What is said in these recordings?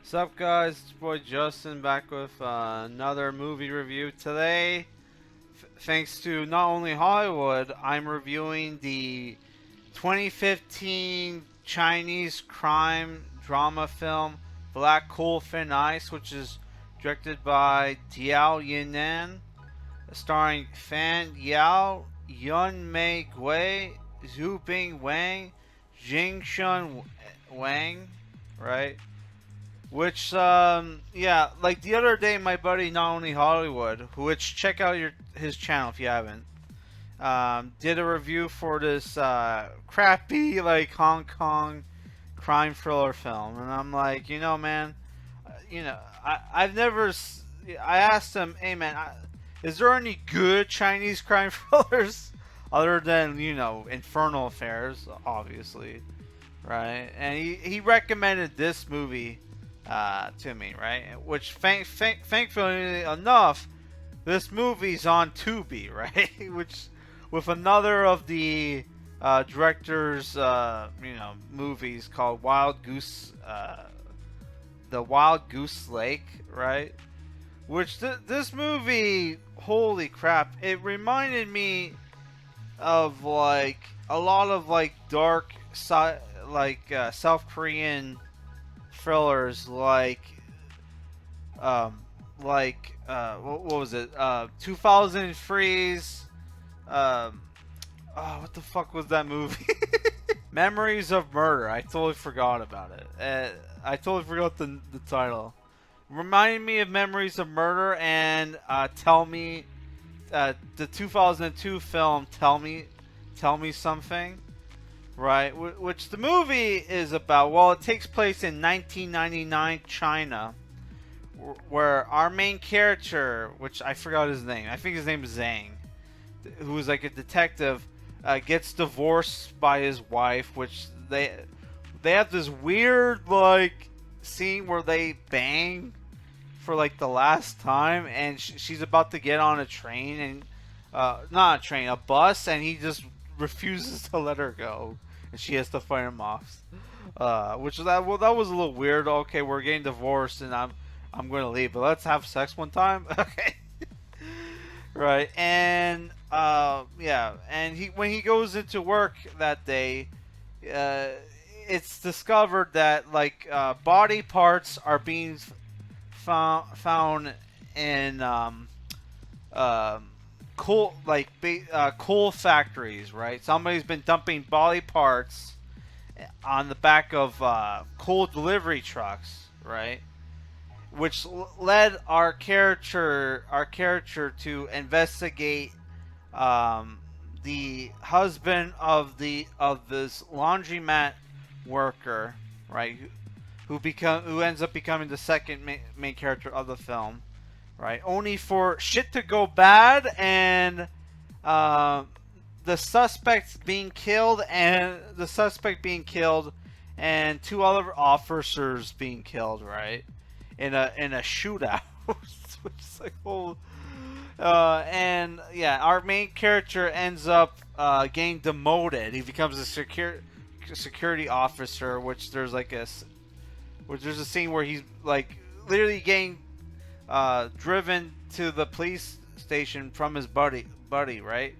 What's up, guys? It's your boy Justin back with another movie review. Today, thanks to not only Hollywood, I'm reviewing the 2015 Chinese crime drama film Black Coal Thin Ice, which is directed by Diao Yinan, starring Fan Liao, Lun Mei Gwei, Xuebang Wang, Jingchun Wang, right? Which, yeah, like the other day, my buddy, Not Only Hollywood, which check out his channel if you haven't, did a review for this crappy, like, Hong Kong crime thriller film. And I'm like, man, I've never, I asked him, hey, man, is there any good Chinese crime thrillers? Other than, Infernal Affairs, obviously, right? And he recommended this movie to me, right? Which, thankfully enough, this movie's on Tubi, right? Which, with another of the director's, movies called The Wild Goose Lake, right? Which this movie, holy crap, it reminded me of like a lot of like dark, South Korean thrillers what was it 2003's what the fuck was that movie? Memories of Murder. I totally forgot about it. I totally forgot the title. Remind me of Memories of Murder and tell me the 2002 film Tell Me Something, right? Which the movie is about. Well, it takes place in 1999 China, where our main character, which I forgot his name, I think his name is Zhang, who is like a detective, gets divorced by his wife, which they have this weird like scene where they bang for like the last time, and she's about to get on a train and not a train, a bus, and he just refuses to let her go, and she has to fight him off. Which that was a little weird. Okay, we're getting divorced, and I'm going to leave, but let's have sex one time. Okay, right? And yeah, and when he goes into work that day, it's discovered that like body parts are being found in coal coal factories, right? Somebody's been dumping body parts on the back of coal delivery trucks, right? Which led our character to investigate the husband of this laundromat worker, right? Who ends up becoming the second main character of the film, right? Only for shit to go bad and the suspect being killed and two other officers being killed, right? In a shootout, which is like, oh, and yeah, our main character ends up getting demoted. He becomes a security officer, which there's a scene where he's like literally getting driven to the police station from his buddy, right,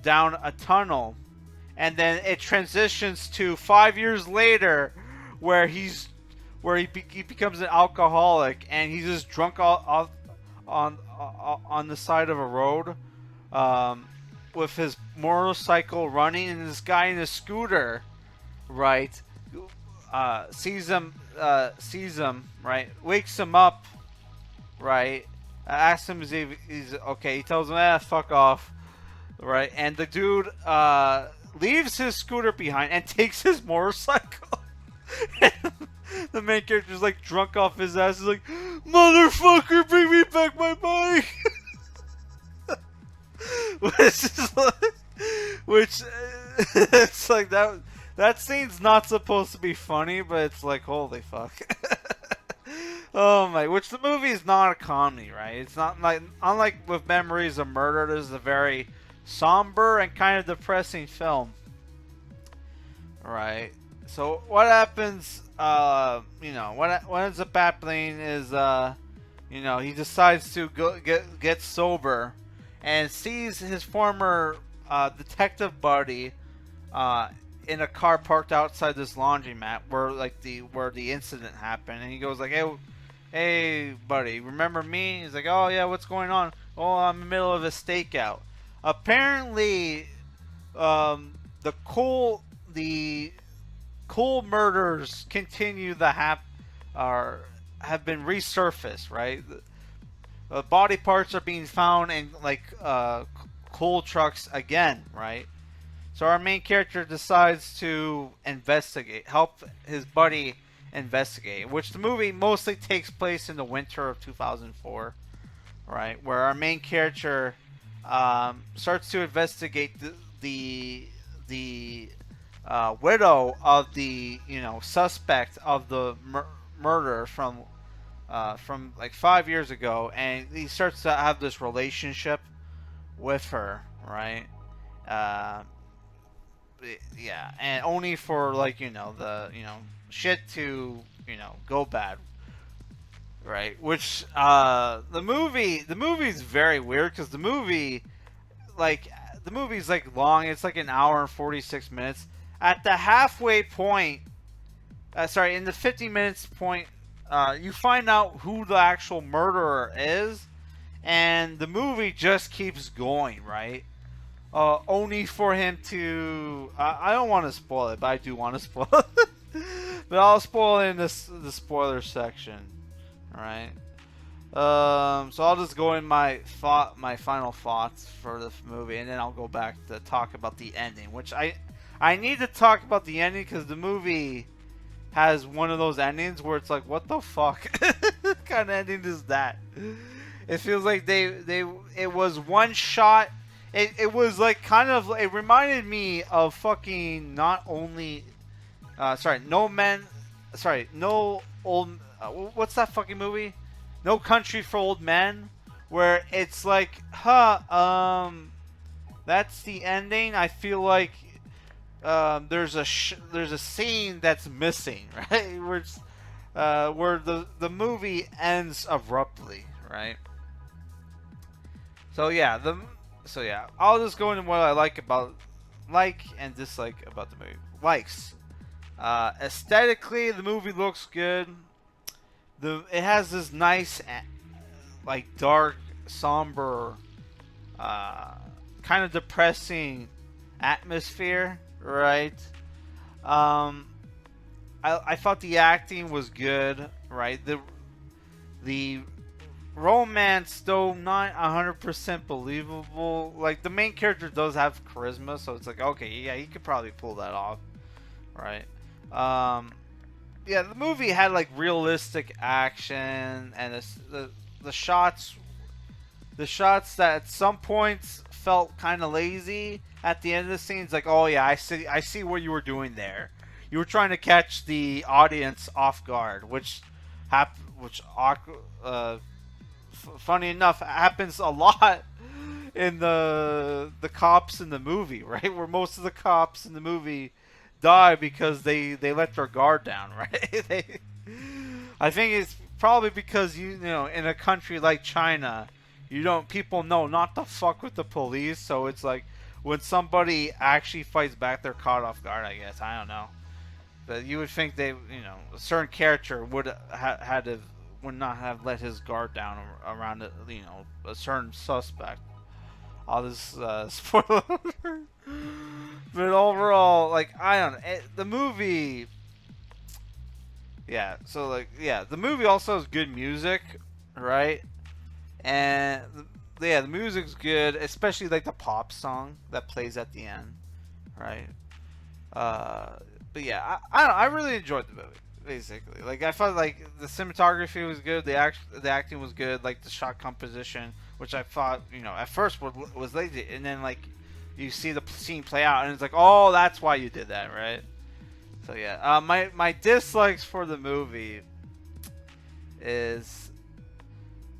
down a tunnel, and then it transitions to 5 years later, where he becomes an alcoholic, and he's just drunk off on the side of a road, with his motorcycle running, and this guy in a scooter, right, sees him, right, wakes him up, right, asks him if he's okay. He tells him, fuck off, right, and the dude leaves his scooter behind and takes his motorcycle. The main character's like drunk off his ass. He's like, motherfucker, bring me back my bike. which it's like that scene's not supposed to be funny, but it's like, holy fuck. Oh my! Which the movie is not a comedy, right? It's not like, unlike with Memories of Murder, this is a very somber and kind of depressing film, right? So what happens what ends up happening is he decides to get sober, and sees his former detective buddy uh, in a car parked outside this laundromat where the incident happened, and he goes like, hey, buddy, remember me? He's like, oh yeah, what's going on? Oh, I'm in the middle of a stakeout. Apparently, the cool murders continue have been resurfaced, right? The body parts are being found in coal trucks again, right? So our main character decides to help his buddy investigate, which the movie mostly takes place in the winter of 2004, right? Where our main character starts to investigate the widow of the suspect of the murder from like 5 years ago, and he starts to have this relationship with her, right? Uh, yeah, and only for the shit to go bad, right? Which the movie's very weird because like the movie's like long. It's like an hour and 46 minutes. At the halfway point, in the 50 minutes point, you find out who the actual murderer is, and the movie just keeps going, right? Only for him to... I don't want to spoil it, but I do want to spoil it. But I'll spoil it in the spoiler section, alright? So I'll just go in my final thoughts for this movie, and then I'll go back to talk about the ending, which I need to talk about the ending because the movie has one of those endings where it's like, what the fuck? What kind of ending is that? It feels like it was one shot. It was like kind of, it reminded me of fucking no old, what's that fucking movie? No Country for Old Men, where it's like, that's the ending. I feel like there's a scene that's missing, right? Where the movie ends abruptly, right? So yeah, I'll just go into what I like and dislike about the movie. Likes. Aesthetically, the movie looks good. It has this nice, like dark, somber, kind of depressing atmosphere, right? I thought the acting was good, right? The romance, though not 100% believable. Like, the main character does have charisma, so it's like, okay, yeah, he could probably pull that off, right? Yeah, the movie had like realistic action, and the shots that at some points felt kind of lazy. At the end of the scene, it's like, oh yeah, I see what you were doing there. You were trying to catch the audience off guard, funny enough, happens a lot in the cops in the movie, right? Where most of the cops in the movie die because they let their guard down, right? I think it's probably because in a country like China, people know not to fuck with the police, so it's like when somebody actually fights back, they're caught off guard. I guess, I don't know, but you would think a certain character would not have let his guard down around a certain suspect. All this spoiler. But overall, like, I don't know, the movie. Yeah, so the movie also has good music, right? And the music's good, especially like the pop song that plays at the end, right? But yeah, I don't know, I really enjoyed the movie. Basically, like, I felt like the cinematography was good, the acting was good, like the shot composition, which I thought at first was lazy, and then like you see the scene play out, and it's like, oh, that's why you did that, right? So yeah, my dislikes for the movie is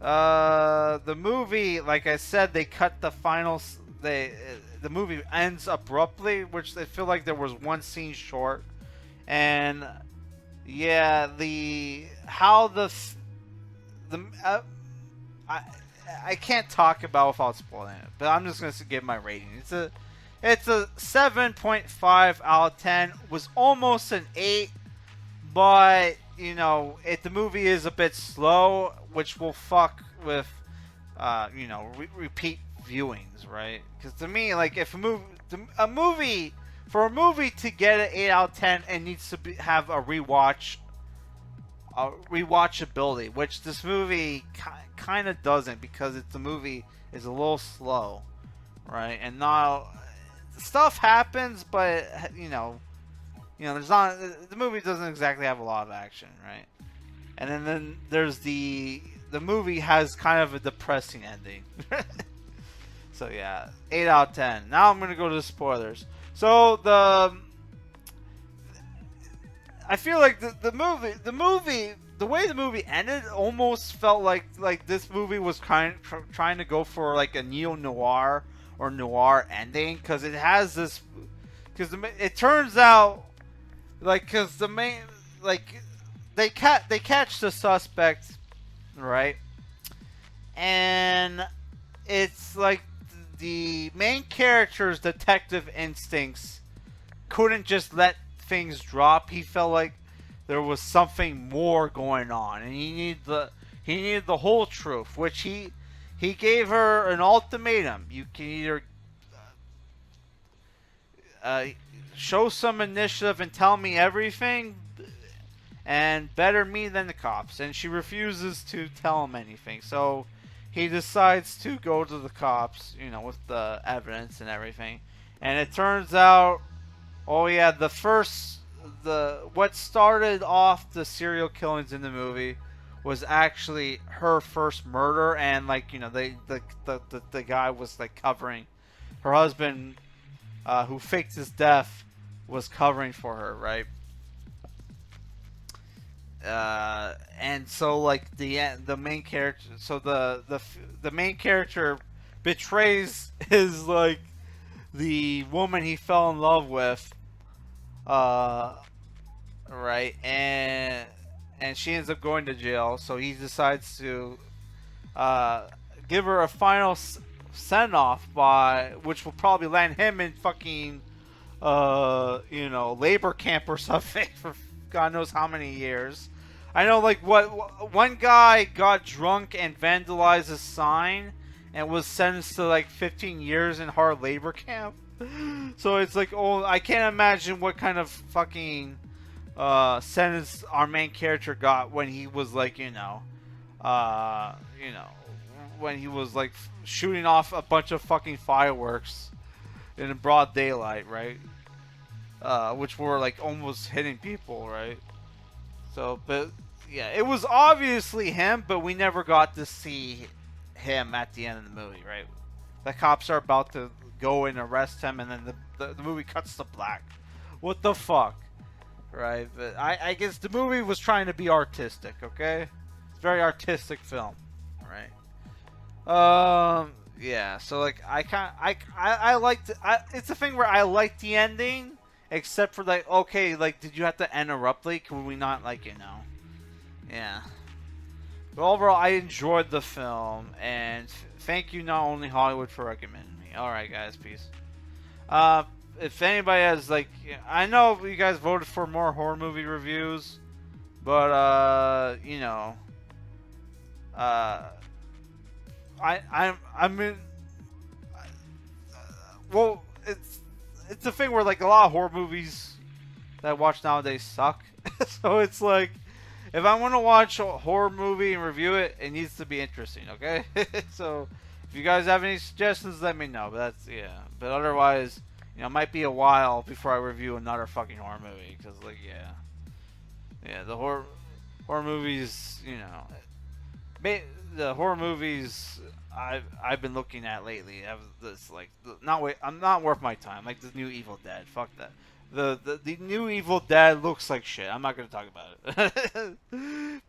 the movie, like I said, they cut the finals. The movie ends abruptly, which I feel like there was one scene short, and yeah, the how the I I can't talk about without spoiling it, but I'm just gonna give my rating. It's a 7.5 out of 10. Was almost an 8, but the movie is a bit slow, which will fuck with repeat viewings, right? Because to me, like if a movie for a movie to get an 8 out of 10, it needs to have rewatchability, which this movie kind of doesn't, because the movie is a little slow, right? And not stuff happens, but there's not the movie doesn't exactly have a lot of action, right? And then there's the movie has kind of a depressing ending. So yeah, 8 out of 10. Now I'm gonna go to the spoilers. So I feel like the way the movie ended almost felt like this movie was trying to go for like a neo noir or noir ending, because it has this, because it turns out, like, because the main, like, they catch the suspect, right? And it's like the main character's detective instincts couldn't just let things drop. He felt like there was something more going on, and he needed the whole truth, which he gave her an ultimatum. You can either uh, show some initiative and tell me everything, and better me than the cops. And she refuses to tell him anything. So he decides to go to the cops, with the evidence and everything. And it turns out, oh yeah, what started off the serial killings in the movie was actually her first murder, and the guy was like covering her husband, who faked his death, was covering for her, right? And so like the main character, so the main character betrays his, like, the woman he fell in love with, uh, right, and she ends up going to jail. So he decides to uh, give her a final send off, which will probably land him in fucking labor camp or something for God knows how many years. I know, like, one guy got drunk and vandalized a sign and was sentenced to like 15 years in hard labor camp. So it's like, oh, I can't imagine what kind of fucking sentence our main character got when he was like, uh, you know, when he was like shooting off a bunch of fucking fireworks in broad daylight, right? Which were like almost hitting people, right? So, but yeah, it was obviously him, but we never got to see him at the end of the movie, right? The cops are about to go and arrest him, and then the movie cuts to black. What the fuck, right? But I guess the movie was trying to be artistic, okay? It's a very artistic film, right? Yeah. So like, I liked. It's a thing where I liked the ending, except for like, okay, like, did you have to end abruptly? Could we not, like, Yeah. But overall, I enjoyed the film, and thank you, Not Only Hollywood, for recommending me. All right, guys, peace. If anybody has, like, I know you guys voted for more horror movie reviews, but uh, I mean, well, it's a thing where, like, a lot of horror movies that I watch nowadays suck. So it's like, if I want to watch a horror movie and review it, it needs to be interesting, okay? So if you guys have any suggestions, let me know. But that's, yeah. But otherwise, it might be a while before I review another fucking horror movie, because, like, yeah, the horror movies, the horror movies I've been looking at lately have this, like, I'm not worth my time. Like the new Evil Dead, fuck that. The new Evil Dead looks like shit. I'm not gonna talk about it.